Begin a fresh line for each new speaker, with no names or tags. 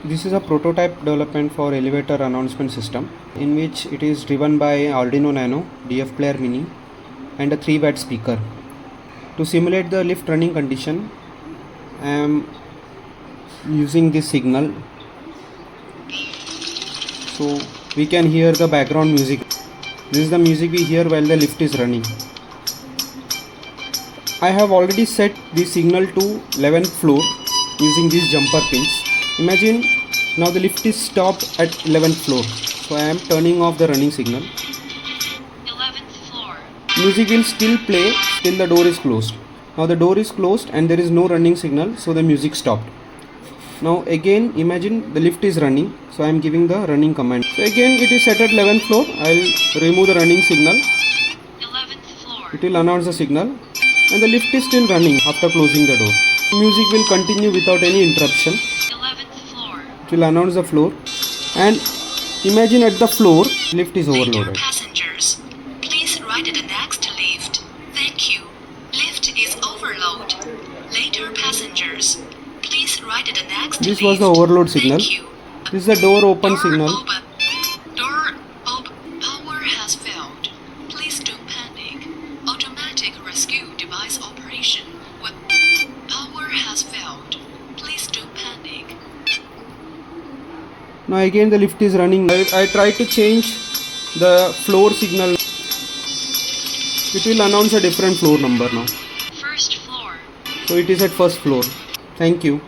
This is a prototype development for elevator announcement system in which it is driven by Arduino Nano DFPlayer Mini and a 3-watt speaker. To simulate the lift running condition, I am using this signal, so we can hear the background music. This is the music we hear while the lift is running. I have already set the signal to 11th floor using these jumper pins. Imagine now the lift is stopped at 11th floor, so I am turning off the running signal.
11th floor.
Music will still play till the door is closed. Now the door is closed and there is no running signal, so the music stopped. Now again imagine the lift is running, so I am giving the running command. So again it is set at 11th floor. I will remove the running signal.
11th floor.
It will announce the signal and the lift is still running after closing the door. Music will continue without any interruption.
11th floor.
It will announce the floor, and imagine at the floor lift is
Later
overloaded.
passengers, please ride the next lift. Thank you. Lift is overload. Later passengers, please ride the next lift.
This was the overload signal.
Thank you.
This is the door open signal.
Door open. Power has failed. Please don't panic. Automatic rescue device operation. When power has failed, please don't panic.
Now again the lift is running. I try to change the floor signal. It will announce a different floor number now.
First floor.
So it is at first floor. Thank you.